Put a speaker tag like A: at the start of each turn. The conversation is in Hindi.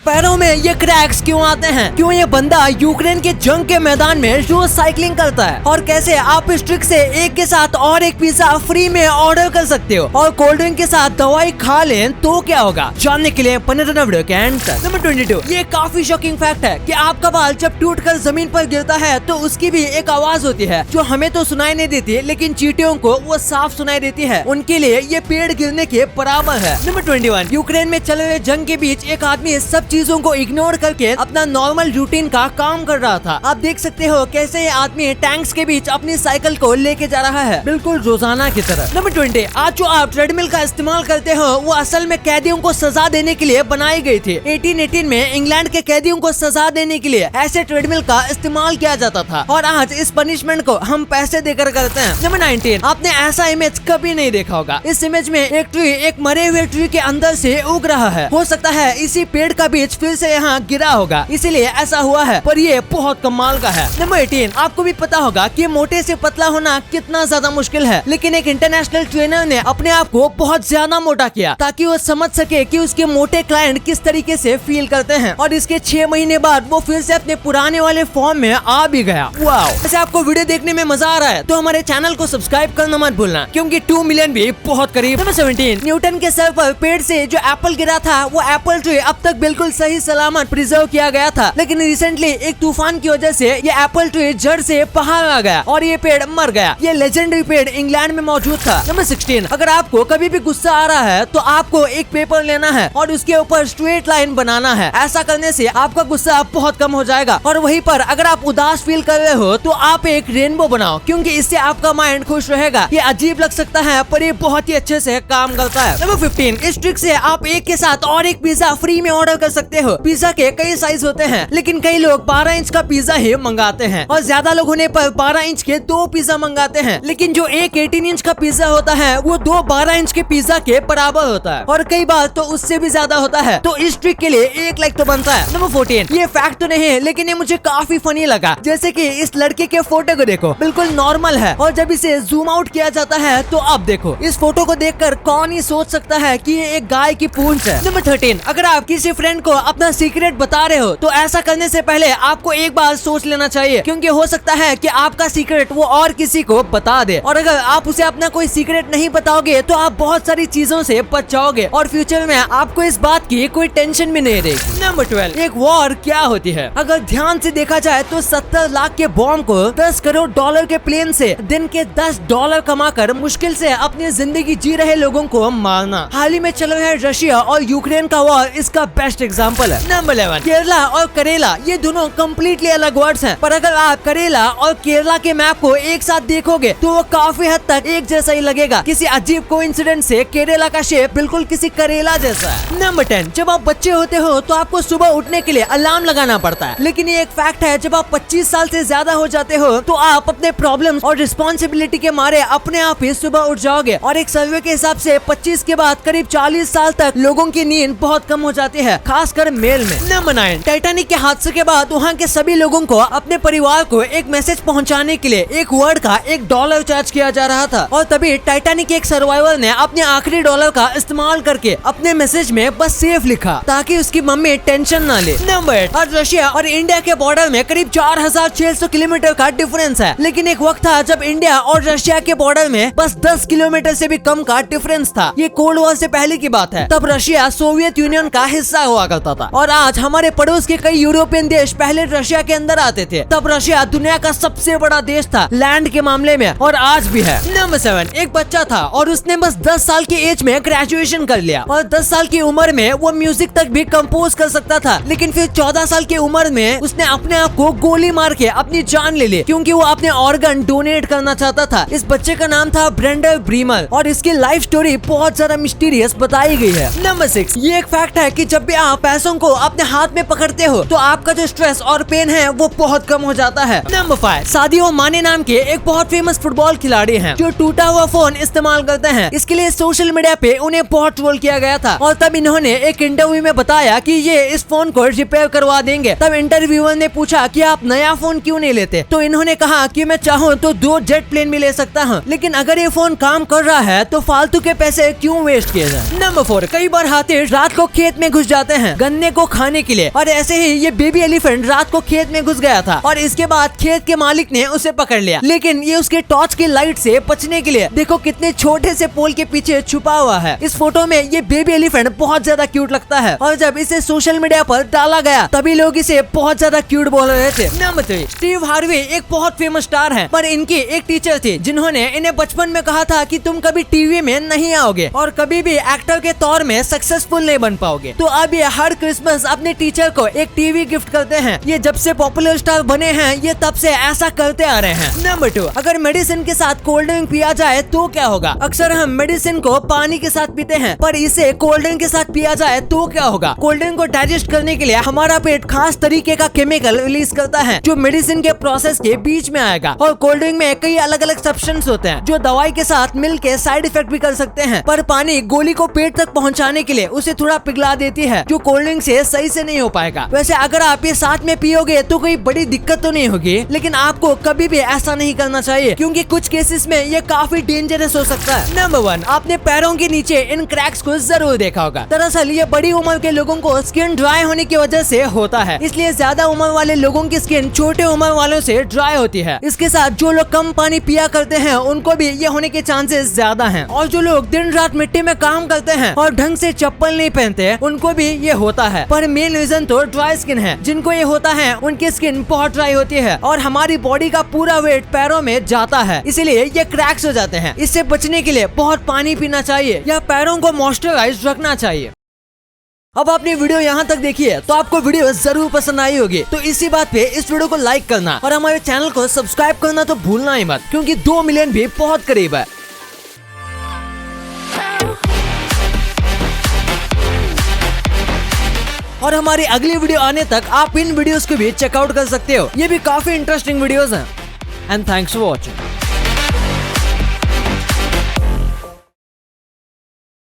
A: पैरों में ये क्रैक्स क्यों आते हैं, क्यों ये बंदा यूक्रेन के जंग के मैदान में रोज साइकिलिंग करता है, और कैसे आप इस ट्रिक से एक के साथ और एक पिज्जा फ्री में ऑर्डर कर सकते हो और कोल्ड ड्रिंक के साथ दवाई खा लें तो क्या होगा, जानने के लिए बने रहना वीडियो के एंड तक। नंबर 22, ये काफी शॉकिंग फैक्ट है कि आपका बाल जब टूटकर जमीन पर गिरता है तो उसकी भी एक आवाज होती है जो हमें तो सुनाई नहीं देती, लेकिन चींटियों को वो साफ सुनाई देती है। उनके लिए ये पेड़ गिरने के बराबर है। नंबर 21, यूक्रेन में चल रहे जंग के बीच एक आदमी सब चीजों को इग्नोर करके अपना नॉर्मल रूटीन का काम कर रहा था। आप देख सकते हो कैसे ये आदमी टैंक्स के बीच अपनी साइकिल को लेके जा रहा है, बिल्कुल रोजाना की तरह। नंबर 20, आज जो आप ट्रेडमिल का इस्तेमाल करते हो वो असल में कैदियों को सजा देने के लिए बनाई गई थी। 1818 में इंग्लैंड के कैदियों को सजा देने के लिए ऐसे ट्रेडमिल का इस्तेमाल किया जाता था और आज इस पनिशमेंट को हम पैसे देकर करते हैं। नंबर 19, आपने ऐसा इमेज कभी नहीं देखा होगा। इस इमेज में एक ट्री एक मरे हुए ट्री के अंदर से उग रहा है। हो सकता है इसी पेड़ का बीज फिर से यहाँ गिरा होगा, इसीलिए ऐसा हुआ है, पर ये बहुत कमाल का है। नंबर 18, आपको भी पता होगा कि मोटे से पतला होना कितना ज्यादा मुश्किल है, लेकिन एक इंटरनेशनल ट्रेनर ने अपने आप को बहुत ज्यादा मोटा किया ताकि वो समझ सके कि उसके मोटे क्लाइंट किस तरीके से फील करते हैं, और इसके 6 महीने बाद वो फिर से अपने पुराने वाले फॉर्म में आ भी गया। वाओ! वैसे आपको वीडियो देखने में मजा आ रहा है तो हमारे चैनल को सब्सक्राइब करना मत भूलना, क्योंकि 2 मिलियन भी बहुत करीब। नंबर 17, न्यूटन के सर पर पेड़ से जो एप्पल गिरा था वो एप्पल ट्री अब तक बिल्कुल सही सलामत प्रिजर्व किया गया था, लेकिन रिसेंटली एक तूफान की वजह से ये एप्पल ट्री जड़ से बाहर आ गया और ये पेड़ मर गया। ये लेजेंडरी पेड़ इंग्लैंड में मौजूद था। नंबर 16, अगर आपको कभी भी गुस्सा आ रहा है तो आपको एक पेपर लेना है और उसके ऊपर स्ट्रेट लाइन बनाना है। ऐसा करने से आपका गुस्सा बहुत कम हो जाएगा। और वहीं पर अगर आप उदास फील कर रहे हो तो आप एक रेनबो बनाओ, क्योंकि इससे आपका माइंड खुश रहेगा। ये अजीब लग सकता है पर ये बहुत ही अच्छे से काम करता है। नंबर 15, इस ट्रिक से आप एक के साथ और एक पिज्जा फ्री में ऑर्डर कर सकते हो। पिज्जा के कई साइज होते हैं, लेकिन कई लोग 12 इंच का पिज्जा ही मंगाते हैं और ज्यादा लोग होने पर 12 इंच के 2 पिज्जा मंगाते हैं, लेकिन जो एक 18 इंच का पिज्जा होता है वो 2 12 इंच के पिज्जा के बराबर होता है और कई बार तो उससे भी ज्यादा होता है। तो इस ट्रिक के लिए 1 लाइक तो बनता है। नंबर 14, ये फैक्ट तो नहीं है, लेकिन ये मुझे काफी फनी लगा। जैसे कि इस लड़के के फोटो को देखो, बिल्कुल नॉर्मल है, और जब इसे जूम आउट किया जाता है तो अब देखो, इस फोटो को देखकर कौन ही सोच सकता है कि ये एक गाय की पूंछ है। नंबर 13, अगर आप किसी फ्रेंड को अपना सीक्रेट बता रहे हो तो ऐसा करने से पहले आपको एक बार सोच लेना चाहिए, क्योंकि हो सकता है कि आपका सीक्रेट वो और किसी को बता दे, और अगर आप उसे अपना कोई सीक्रेट नहीं बताओगे तो आप बहुत सारी चीजों से बच जाओगे और फ्यूचर में आपको इस बात की कोई टेंशन भी नहीं रहेगी। नंबर 12, एक वॉर क्या होती है? अगर ध्यान से देखा जाए तो 70 लाख के बॉम्ब को 10 करोड़ डॉलर के प्लेन से दिन के $10 कमाकर मुश्किल से अपनी जिंदगी जी रहे लोगों को मारना। हाल ही में चल रहे रशिया और यूक्रेन का वॉर इसका बेस्ट एग्जाम्पल है। नंबर 11, केरला और करेला, ये दोनों कम्प्लीटली अलग वर्ड्स हैं, पर अगर आप करेला और केरला के मैप को एक साथ देखोगे तो वो काफी हद तक एक जैसा ही लगेगा। किसी अजीब कोइंसिडेंस से केरला का शेप बिल्कुल किसी करेला जैसा है। नंबर 10, जब आप बच्चे होते हो तो आपको सुबह उठने के लिए अलार्म लगाना पड़ता है, लेकिन ये एक फैक्ट है, जब आप 25 साल से ज्यादा हो जाते हो तो आप अपने प्रॉब्लम्स और रिस्पॉन्सिबिलिटी के मारे अपने आप ही सुबह उठ जाओगे। और एक सर्वे के हिसाब से 25 के बाद करीब 40 साल तक लोगों की नींद बहुत कम हो जाती है, खासकर मेल में। नंबर 9, टाइटैनिक के हादसे के बाद वहाँ के सभी लोगों को अपने परिवार को एक मैसेज पहुँचाने के लिए एक वर्ड का $1 चार्ज किया जा रहा था, और तभी टाइटैनिक के एक सर्वाइवर ने अपने आखिरी डॉलर का इस्तेमाल करके अपने मैसेज में बस सेफ लिखा ताकि उसकी मम्मी टेंशन ना ले। नंबर 8, आज रशिया और इंडिया के बॉर्डर में करीब 4600 किलोमीटर का डिफरेंस है, लेकिन एक वक्त था जब इंडिया और रशिया के बॉर्डर में बस 10 किलोमीटर से भी कम का डिफरेंस था। ये कोल्ड वॉर से पहले की बात है, तब रशिया सोवियत यूनियन का हिस्सा हुआ करता था, और आज हमारे पड़ोस के कई यूरोपियन देश पहले रशिया के अंदर आते थे। तब रशिया दुनिया का सबसे बड़ा देश था लैंड के मामले में, और आज भी है। नंबर 7, एक बच्चा था और उसने बस 10 साल की एज में ग्रेजुएशन कर लिया, और 10 साल की उम्र में वो म्यूजिक तक भी कंपोज कर सकता था, लेकिन फिर 14 साल की उम्र में उसने अपने आप को गोली मार के अपनी जान ले ली, क्योंकि वो अपने ऑर्गन डोनेट करना चाहता था। इस बच्चे का नाम था ब्रेंडन ब्रीमर, और इसकी लाइफ स्टोरी बहुत ज्यादा मिस्टीरियस बताई गई है। नंबर 6, ये एक फैक्ट है कि जब भी आप पैसों को अपने हाथ में पकड़ते हो तो आपका जो स्ट्रेस और पेन है वो बहुत कम हो जाता है। नंबर 5, सादियो माने नाम के एक बहुत फेमस फुटबॉल खिलाड़ी हैं जो टूटा हुआ फोन इस्तेमाल करते हैं। इसके लिए सोशल मीडिया पे उन्हें बहुत ट्रोल किया गया था, और तब इन्होंने एक इंटरव्यू में बताया कि ये इस फोन को रिपेयर करवा देंगे। तब इंटरव्यूअर ने पूछा कि आप नया फोन क्यों नहीं लेते, तो इन्होंने कहा कि मैं चाहूँ तो 2 जेट प्लेन भी ले सकता हूँ, लेकिन अगर ये फोन काम कर रहा है तो फालतू के पैसे क्यों वेस्ट किए जाए। नंबर 4, कई बार हाथी रात को खेत में घुस जाते हैं हैं गन्ने को खाने के लिए। और ऐसे ही ये बेबी एलिफेंट रात को खेत में घुस गया था और इसके बाद खेत के मालिक ने उसे पकड़ लिया, लेकिन ये उसके टॉर्च की लाइट से बचने के लिए देखो कितने छोटे से पोल के पीछे छुपा हुआ है। इस फोटो में ये बेबी एलिफेंट बहुत ज्यादा क्यूट लगता है और जब इसे सोशल मीडिया पर डाला गया तभी लोग इसे बहुत ज्यादा क्यूट बोल रहे थे। नंबर 3, स्टीव हार्वे एक बहुत फेमस स्टार है, पर इनकी एक टीचर थी जिन्होंने इन्हें बचपन में कहा था कि तुम कभी टीवी में नहीं आओगे और कभी भी एक्टर के तौर में सक्सेसफुल नहीं बन पाओगे। तो अब ये हर क्रिसमस अपने टीचर को एक टीवी गिफ्ट करते हैं। ये जब से पॉपुलर स्टार बने हैं ये तब से ऐसा करते आ रहे हैं। नंबर 2, अगर मेडिसिन के साथ कोल्ड ड्रिंक पिया जाए तो क्या होगा? अक्सर हम मेडिसिन को पानी के साथ पीते हैं, पर इसे कोल्ड ड्रिंक के साथ पिया जाए तो क्या होगा? कोल्ड ड्रिंक को डाइजेस्ट करने के लिए हमारा पेट खास तरीके का केमिकल रिलीज करता है जो मेडिसिन के प्रोसेस के बीच में आएगा। और कोल्ड ड्रिंक में कई अलग अलग सब्सटेंस होते हैं जो दवाई के साथ मिलकर साइड इफेक्ट भी कर सकते हैं, पर पानी गोली को पेट तक पहुंचाने के लिए उसे थोड़ा पिघला देती है जो कोल्ड ड्रिंक से सही से नहीं हो पाएगा। वैसे अगर आप ये साथ में पियोगे तो कोई बड़ी दिक्कत तो नहीं होगी, लेकिन आपको कभी भी ऐसा नहीं करना चाहिए क्योंकि कुछ केसेस में ये काफी डेंजरस हो सकता है। नंबर 1, आपने पैरों के नीचे इन क्रैक्स को जरूर देखा होगा। दरअसल ये बड़ी उम्र के लोगों को स्किन ड्राई होने की वजह से होता है, इसलिए ज्यादा उम्र वाले लोगों की स्किन छोटे उम्र वालों से ड्राई होती है। इसके साथ जो लोग कम पानी पिया करते हैं उनको भी ये होने के चांसेस ज्यादा हैं। और जो लोग दिन रात मिट्टी में काम करते हैं और ढंग से चप्पल नहीं पहनते उनको भी ये होता है। पर मेन रीजन तो ड्राई स्किन है। जिनको ये होता है उनकी स्किन बहुत ड्राई होती है और हमारी बॉडी का पूरा वेट पैरों में जाता है, इसलिए ये क्रैक्स हो जाते हैं। इससे बचने के लिए बहुत पानी पीना चाहिए या पैरों को मॉइस्चराइज रखना चाहिए। अब आपने वीडियो यहाँ तक देखी है तो आपको वीडियो जरूर पसंद आई होगी, तो इसी बात पे इस वीडियो को लाइक करना और हमारे चैनल को सब्सक्राइब करना तो भूलना ही मत, क्योंकि 2 मिलियन भी बहुत करीब है। और हमारी अगली वीडियो आने तक आप इन वीडियोस को भी चेकआउट कर सकते हो, ये भी काफी इंटरेस्टिंग वीडियोस हैं। And thanks for watching.